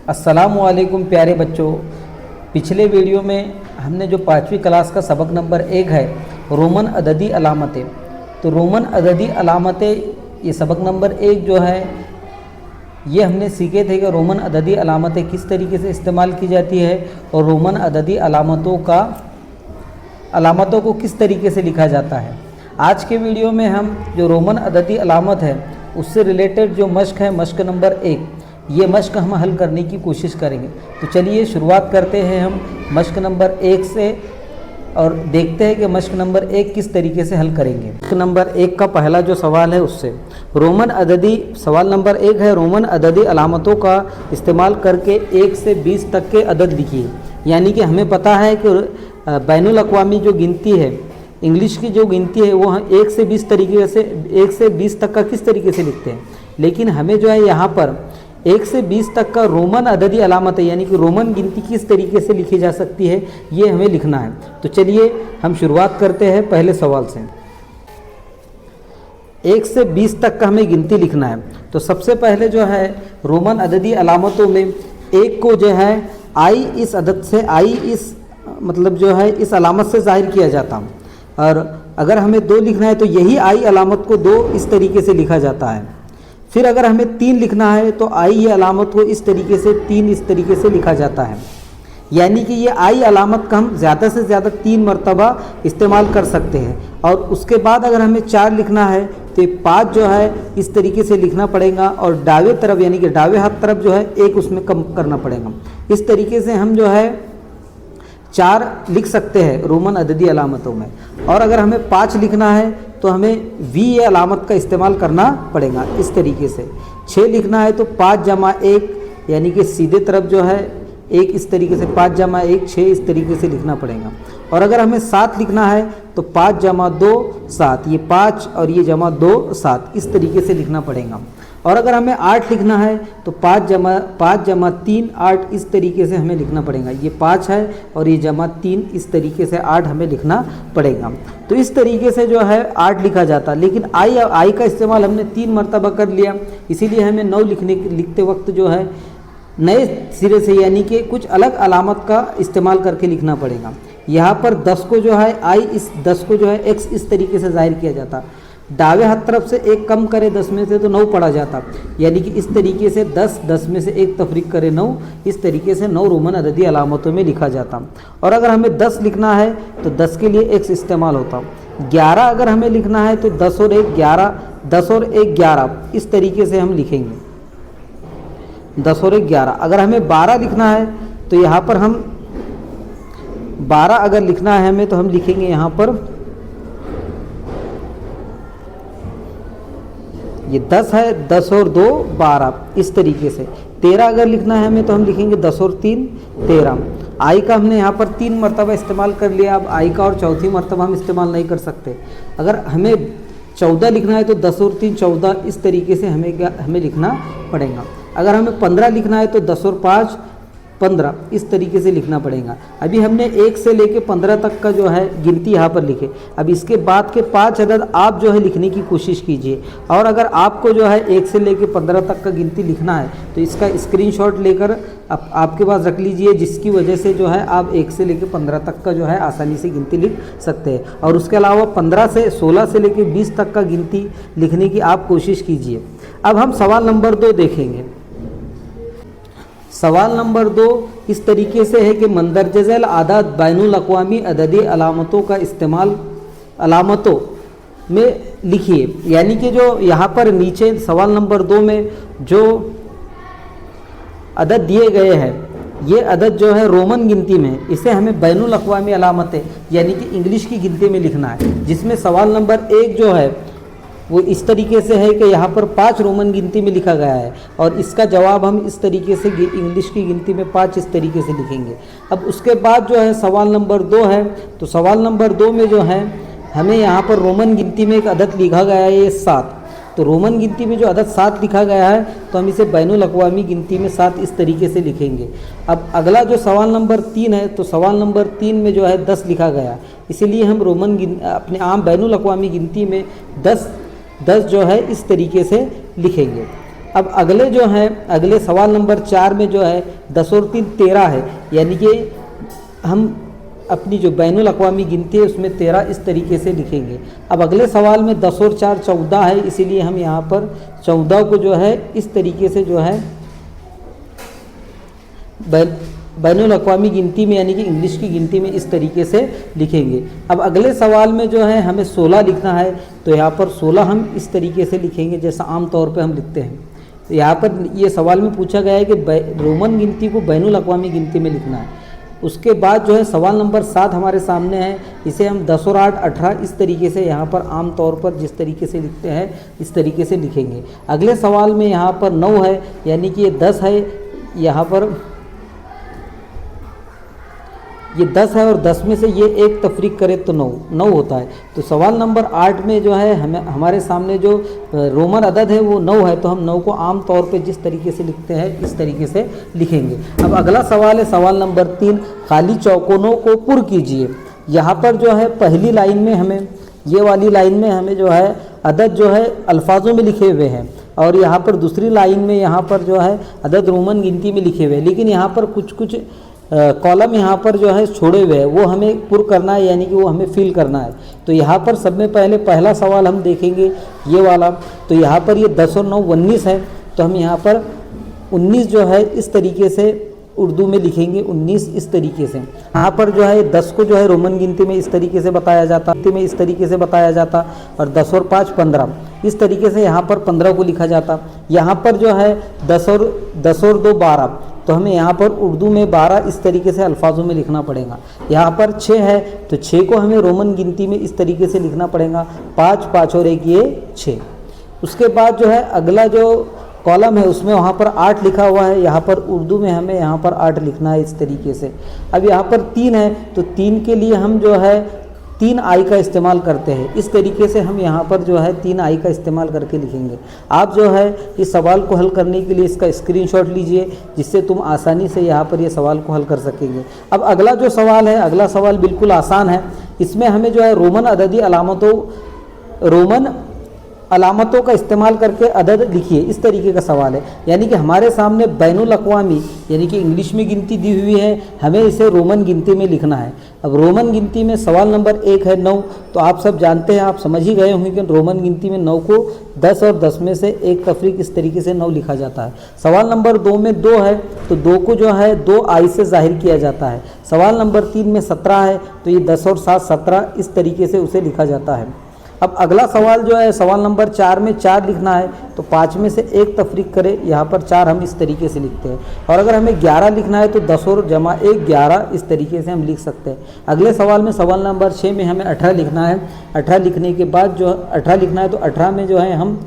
अस्सलामुअलैकुम प्यारे बच्चों। पिछले वीडियो में हमने जो 5वीं क्लास का सबक नंबर 1 है रोमन अददी अलामतें, तो रोमन अददी अलामतें ये सबक नंबर 1 जो है ये हमने सीखे थे कि रोमन अददी अलामतें किस तरीके से इस्तेमाल की जाती है और रोमन अददी अलामतों को किस तरीके से लिखा जाता है। आज के वीडियो में हम जो रोमन अददी अलामत है उससे रिलेटेड जो मश्क है, मश्क नंबर 1, ये मश्क हम हल करने की कोशिश करेंगे। तो चलिए शुरुआत करते हैं हम मश्क नंबर 1 से और देखते हैं कि मश्क नंबर 1 किस तरीके से हल करेंगे। मश्क नंबर 1 का पहला जो सवाल है उससे सवाल नंबर 1 है, रोमन अददी अलामतों का इस्तेमाल करके 1 से 20 तक के अदद लिखिए। यानी कि हमें पता है कि बैनुल अक़वामी जो गिनती है, इंग्लिश की जो गिनती है वो 1 से 20 तरीके से 1 से 20 तक का किस तरीके से लिखते हैं, लेकिन हमें जो है यहाँ पर 1 से 20 तक का रोमन अददी अलामत है, यानी कि रोमन गिनती किस तरीके से लिखी जा सकती है ये हमें लिखना है। तो चलिए हम शुरुआत करते हैं पहले सवाल से। 1 से 20 तक का हमें गिनती लिखना है। तो सबसे पहले जो है रोमन अददी अलामतों में 1 को जो है आई इस अदद से इस अलामत से ज़ाहिर किया जाता, और अगर हमें 2 लिखना है तो यही आई अलामत को 2 इस तरीके से लिखा जाता है। फिर अगर हमें 3 लिखना है तो आई ये अलामत को इस तरीके से 3 इस तरीके से लिखा जाता है। यानी कि ये आई अलामत का हम ज़्यादा से ज़्यादा 3 मरतबा इस्तेमाल कर सकते हैं। और उसके बाद अगर हमें 4 लिखना है तो 5 जो है इस तरीके से लिखना पड़ेगा, और दावे तरफ यानी कि दावे हाथ तरफ जो है 1 उसमें कम करना पड़ेगा। इस तरीके से हम जो है 4 लिख सकते हैं रोमन अददी अलामतों में। और अगर हमें 5 लिखना है तो हमें वी अलामत का इस्तेमाल करना पड़ेगा इस तरीके से। 6 लिखना है तो 5 जमा 1 यानी कि सीधे तरफ जो है 1 इस तरीके से 5 जमा 1 6 इस तरीके से लिखना पड़ेगा। और अगर हमें 7 लिखना है तो 5 जमा 2 7, ये 5 और ये जमा 2 7 इस तरीके से लिखना पड़ेगा। और अगर हमें 8 लिखना है तो 5 जमा 3 8 इस तरीके से हमें लिखना पड़ेगा। ये 5 है और ये जमा 3 इस तरीके से 8 हमें लिखना पड़ेगा। तो इस तरीके से जो है 8 लिखा जाता, लेकिन आई का इस्तेमाल हमने 3 मरतबा कर लिया, इसीलिए हमें 9 लिखते वक्त जो है नए सिरे से यानी कि कुछ अलग अलामत का इस्तेमाल करके लिखना पड़ेगा। यहाँ पर 10 को जो है इस 10 को जो है x इस तरीके से ज़ाहिर किया जाता, दावे हाथ तरफ से 1 कम करे 10 में से तो 9 पढ़ा जाता, यानी कि इस तरीके से 10 में से 1 तफरीक करे 9, इस तरीके से 9 रोमन अददी अलामतों में लिखा जाता। और अगर हमें 10 लिखना है तो 10 के लिए x इस्तेमाल होता। 11 अगर हमें लिखना है तो 10 और 1 11, 10 और 1 11 इस तरीके से हम लिखेंगे, 10 और 1 11। अगर हमें 12 लिखना है तो यहाँ पर हम 12 अगर लिखना है हमें तो हम लिखेंगे यहाँ पर ये 10 है, 10 और 2 12 इस तरीके से। 13 अगर लिखना है हमें तो हम लिखेंगे 10 और 3 13। आई का हमने यहाँ पर 3 मरतबा इस्तेमाल कर लिया, अब आई का और चौथी मरतबा हम इस्तेमाल नहीं कर सकते। अगर हमें 14 लिखना है तो 10 और 3 14 इस तरीके से हमें लिखना पड़ेगा। अगर हमें 15 लिखना है तो 10 और 5 15 इस तरीके से लिखना पड़ेगा। अभी हमने 1 से लेके 15 तक का जो है गिनती यहाँ पर लिखे। अब इसके बाद के 5 अदद आप जो है लिखने की कोशिश कीजिए, और अगर आपको जो है 1 से लेके 15 तक का गिनती लिखना है तो इसका स्क्रीनशॉट लेकर आपके पास रख लीजिए, जिसकी वजह से जो है आप 1 से लेके 15 तक का जो है आसानी से गिनती लिख सकते हैं। और उसके अलावा 16 से लेके 20 तक का गिनती लिखने की आप कोशिश कीजिए। अब हम सवाल नंबर 2 देखेंगे। सवाल नंबर 2 इस तरीके से है कि मंदरजल आदाद बैनुल अक़वामी अददी अलामतों का इस्तेमाल अलामतों में लिखिए। यानी कि जो यहाँ पर नीचे सवाल नंबर 2 में जो अदद दिए गए हैं, ये अदद जो है रोमन गिनती में, इसे हमें बैनुल अक़वामी अलामतें यानी कि इंग्लिश की गिनती में लिखना है। जिसमें सवाल नंबर 1 जो है वो इस तरीके से है कि यहाँ पर 5 रोमन गिनती में लिखा गया है, और इसका जवाब हम इस तरीके से इंग्लिश की गिनती में 5 इस तरीके से लिखेंगे। अब उसके बाद जो है सवाल नंबर 2 है, तो सवाल नंबर 2 में जो है हमें यहाँ पर रोमन गिनती में एक अदद लिखा गया है ये 7। तो रोमन गिनती में जो अदद 7 लिखा गया है तो हम इसे बैनुल अक़वामी गिनती में 7 इस तरीके से लिखेंगे। अब अगला जो सवाल नंबर 3 है, तो सवाल नंबर 3 में जो है 10 लिखा गया, इसीलिए हम अपने आम बैनुल अक़वामी गिनती में 10 जो है इस तरीके से लिखेंगे। अब अगले जो हैं, अगले सवाल नंबर 4 में जो है 10 और 3 13 है, यानी कि हम अपनी जो बैनुल अक़वामी गिनती है उसमें 13 इस तरीके से लिखेंगे। अब अगले सवाल में 10 और 4 14 है, इसीलिए हम यहाँ पर 14 को जो है इस तरीके से जो है बैनुल अक़वामी गिनती में यानी कि इंग्लिश की गिनती में इस तरीके से लिखेंगे। अब अगले सवाल में जो है हमें 16 लिखना है, तो यहाँ पर 16 हम इस तरीके से लिखेंगे जैसा आम तौर पे हम लिखते हैं। तो यहाँ पर ये सवाल में पूछा गया है कि रोमन गिनती को बैनुल अक़वामी गिनती में लिखना है। उसके बाद जो है सवाल नंबर 7 हमारे सामने है, इसे हम 10 और 8 18 इस तरीके से यहाँ पर आम तौर पर जिस तरीके से लिखते हैं इस तरीके से लिखेंगे। अगले सवाल में यहाँ पर 9 है, यानी कि ये 10 है, यहाँ पर ये 10 है और 10 में से ये एक तफरीक करे तो 9 होता है। तो सवाल नंबर 8 में जो है हमारे सामने जो रोमन अदद है वो 9 है, तो हम 9 को आम तौर पे जिस तरीके से लिखते हैं इस तरीके से लिखेंगे। अब अगला सवाल है सवाल नंबर 3, खाली चौकोनों को पुर कीजिए। यहाँ पर जो है पहली लाइन में हमें, ये वाली लाइन में हमें जो है अदद जो है अल्फाजों में लिखे हुए हैं, और यहाँ पर दूसरी लाइन में यहाँ पर जो है अदद रोमन गिनती में लिखे हुए हैं, लेकिन यहाँ पर कुछ कॉलम यहाँ पर जो है छोड़े हुए हैं, वो हमें पुर करना है, यानी कि वो हमें फिल करना है। तो यहाँ पर सब में पहले पहला सवाल हम देखेंगे ये वाला। तो यहाँ पर ये 10 और 9 19 है, तो हम यहाँ पर 19 जो है इस तरीके से उर्दू में लिखेंगे, 19 इस तरीके से। यहाँ पर जो है 10 को जो है रोमन गिनती में इस तरीके से बताया जाता, और 10 और 5 15 इस तरीके से यहाँ पर 15 को लिखा जाता। यहाँ पर जो है 10 और 2 12, तो हमें यहाँ पर उर्दू में 12 इस तरीके से अल्फाजों में लिखना पड़ेगा। यहाँ पर 6 है, तो 6 को हमें रोमन गिनती में इस तरीके से लिखना पड़ेगा, 5 5 और 1 ये 6। उसके बाद जो है अगला जो कॉलम है उसमें वहाँ पर 8 लिखा हुआ है, यहाँ पर उर्दू में हमें यहाँ पर 8 लिखना है इस तरीके से। अब यहाँ पर 3 है, तो 3 के लिए हम जो है 3 आई का इस्तेमाल करते हैं, इस तरीके से हम यहाँ पर जो है 3 आई का इस्तेमाल करके लिखेंगे। आप जो है इस सवाल को हल करने के लिए इसका स्क्रीनशॉट लीजिए, जिससे तुम आसानी से यहाँ पर ये सवाल को हल कर सकेंगे। अब अगला जो सवाल है, अगला सवाल बिल्कुल आसान है। इसमें हमें जो है रोमन अलामतों का इस्तेमाल करके अदद लिखिए, इस तरीके का सवाल है। यानी कि हमारे सामने बैनुल अक़वामी यानी कि इंग्लिश में गिनती दी हुई है, हमें इसे रोमन गिनती में लिखना है। अब रोमन गिनती में सवाल नंबर 1 है 9, तो आप सब जानते हैं, आप समझ ही गए होंगे कि रोमन गिनती में 9 को 10 और 10 में से एक तफरीक इस तरीके से 9 लिखा जाता है। सवाल नंबर 2 में 2 है, तो 2 को जो है 2 आई से ज़ाहिर किया जाता है। सवाल नंबर 3 में 17 है, तो ये 10 और 7 17 इस तरीके से उसे लिखा जाता है। अब अगला सवाल जो है सवाल नंबर 4 में 4 लिखना है, तो 5 में से एक तफरीक करें, यहाँ पर 4 हम इस तरीके से लिखते हैं। और अगर हमें 11 लिखना है तो 10 और जमा 1 11 इस तरीके से हम लिख सकते हैं। अगले सवाल में सवाल नंबर 6 में हमें 18 लिखना है। 18 लिखने के बाद जो 18 लिखना है, तो 18 में जो है हम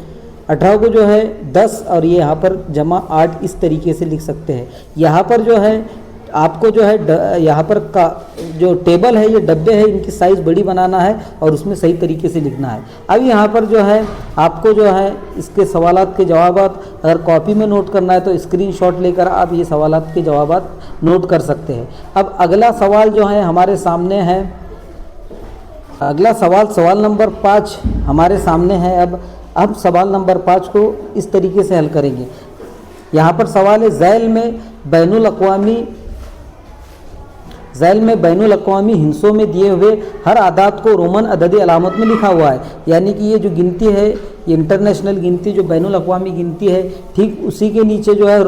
18 को जो है 10 और ये यहाँ पर जमा 8 इस तरीके से लिख सकते हैं। यहाँ पर जो है आपको जो है यहाँ पर का जो टेबल है, ये डब्बे है, इनकी साइज़ बड़ी बनाना है और उसमें सही तरीके से लिखना है। अब यहाँ पर जो है आपको जो है इसके सवालात के जवाबात अगर कॉपी में नोट करना है तो स्क्रीनशॉट लेकर आप ये सवालात के जवाबात नोट कर सकते हैं। अब अगला सवाल जो है हमारे सामने है, अगला सवाल नंबर 5 हमारे सामने है। अब सवाल नंबर 5 को इस तरीके से हल करेंगे। यहाँ पर सवाल है ज़ैल में बैनुल अक़वामी हिस्सों में दिए हुए हर आदात को रोमन अददी अलामत में लिखा हुआ है। यानी कि ये जो गिनती है, ये इंटरनेशनल गिनती जो बैनुल अक़वामी गिनती है, ठीक उसी के नीचे जो है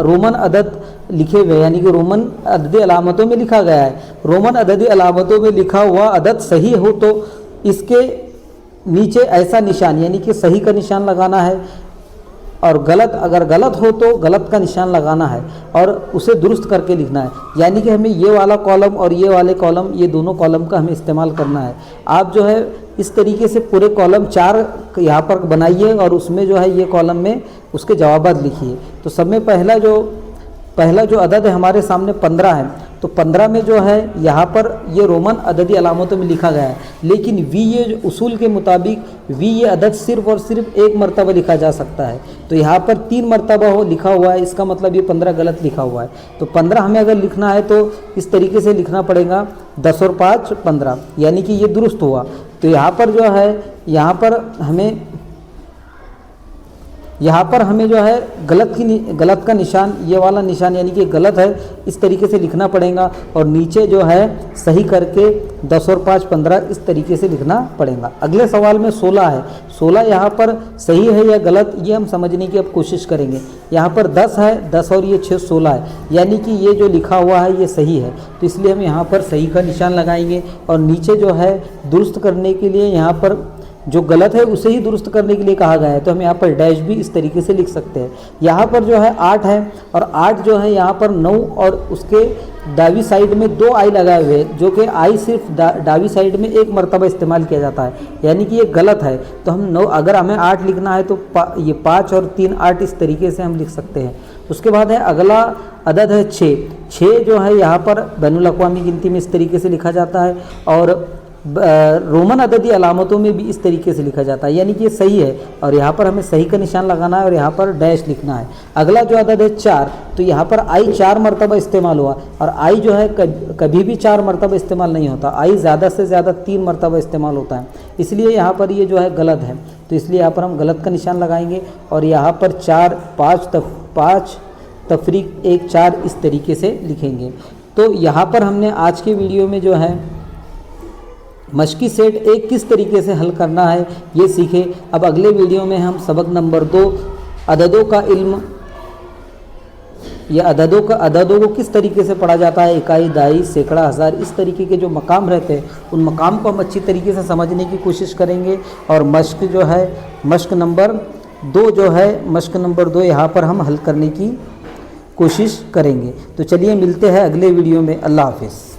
रोमन अदद लिखे हुए, यानी कि रोमन अददी अलामतों में लिखा गया है। रोमन अददी अलामतों में लिखा हुआ अदद सही हो तो इसके नीचे ऐसा निशान यानी कि सही का निशान लगाना है, और अगर गलत हो तो गलत का निशान लगाना है और उसे दुरुस्त करके लिखना है। यानी कि हमें ये वाला कॉलम और ये वाले कॉलम, ये दोनों कॉलम का हमें इस्तेमाल करना है। आप जो है इस तरीके से पूरे कॉलम 4 यहाँ पर बनाइए और उसमें जो है ये कॉलम में उसके जवाबात लिखिए। तो सब में पहला जो अदद है हमारे सामने 15 है, तो 15 में जो है यहाँ पर ये रोमन अददी अलामतों में लिखा गया है, लेकिन वी ये जो उसूल के मुताबिक वी ये अदद सिर्फ़ और सिर्फ एक मरतबा लिखा जा सकता है। तो यहाँ पर 3 मरतबा लिखा हुआ है, इसका मतलब ये 15 गलत लिखा हुआ है। तो 15 हमें अगर लिखना है तो इस तरीके से लिखना पड़ेगा, 10 और 5 15, यानी कि ये दुरुस्त हुआ। तो यहाँ पर जो है यहाँ पर हमें यहाँ पर हमें जो है गलत का निशान, ये वाला निशान यानी कि गलत है, इस तरीके से लिखना पड़ेगा और नीचे जो है सही करके 10 और 5 15 इस तरीके से लिखना पड़ेगा। अगले सवाल में 16 है, 16 यहाँ पर सही है या गलत ये हम समझने की अब कोशिश करेंगे। यहाँ पर 10 है, 10 और ये 6 16 है, यानी कि ये जो लिखा हुआ है ये सही है, तो इसलिए हम यहाँ पर सही का निशान लगाएंगे। और नीचे जो है दुरुस्त करने के लिए यहाँ पर जो गलत है उसे ही दुरुस्त करने के लिए कहा गया है, तो हम यहाँ पर डैश भी इस तरीके से लिख सकते हैं। यहाँ पर जो है 8 है और 8 जो है यहाँ पर 9 और उसके दावी साइड में 2 आई लगाए हुए हैं, जो कि आई सिर्फ दावी साइड में एक मरतबा इस्तेमाल किया जाता है, यानी कि ये गलत है। तो हम 9, अगर हमें 8 लिखना है तो ये 5 और 3 8 इस तरीके से हम लिख सकते हैं। उसके बाद है अगला अदद है 6। 6 जो है यहाँ पर बैनुल अक़वामी गिनती में इस तरीके से लिखा जाता है और रोमन अददी अलामतों में भी इस तरीके से लिखा जाता है, यानी कि ये सही है और यहाँ पर हमें सही का निशान लगाना है और यहाँ पर डैश लिखना है। अगला जो अदद है 4, तो यहाँ पर आई 4 मरतबा इस्तेमाल हुआ और आई जो है कभी भी 4 मरतबा इस्तेमाल नहीं होता, आई ज़्यादा से ज़्यादा 3 मरतबा इस्तेमाल होता है, इसलिए यहाँ पर ये जो है गलत है, तो इसलिए यहाँ पर हम गलत का निशान लगाएंगे और यहाँ पर 4 5 तफरीक 1 4 इस तरीके से लिखेंगे। तो यहाँ पर हमने आज के वीडियो में जो है मश्की सेट 1 किस तरीके से हल करना है ये सीखे। अब अगले वीडियो में हम सबक नंबर 2 अददों का इल्म या अददों को किस तरीके से पढ़ा जाता है, इकाई, दाई, सैकड़ा, हज़ार, इस तरीके के जो मकाम रहते हैं उन मकाम को हम अच्छी तरीके से समझने की कोशिश करेंगे। और मश्क जो है मश्क नंबर 2 यहाँ पर हम हल करने की कोशिश करेंगे। तो चलिए मिलते हैं अगले वीडियो में। अल्लाह हाफ़िज़।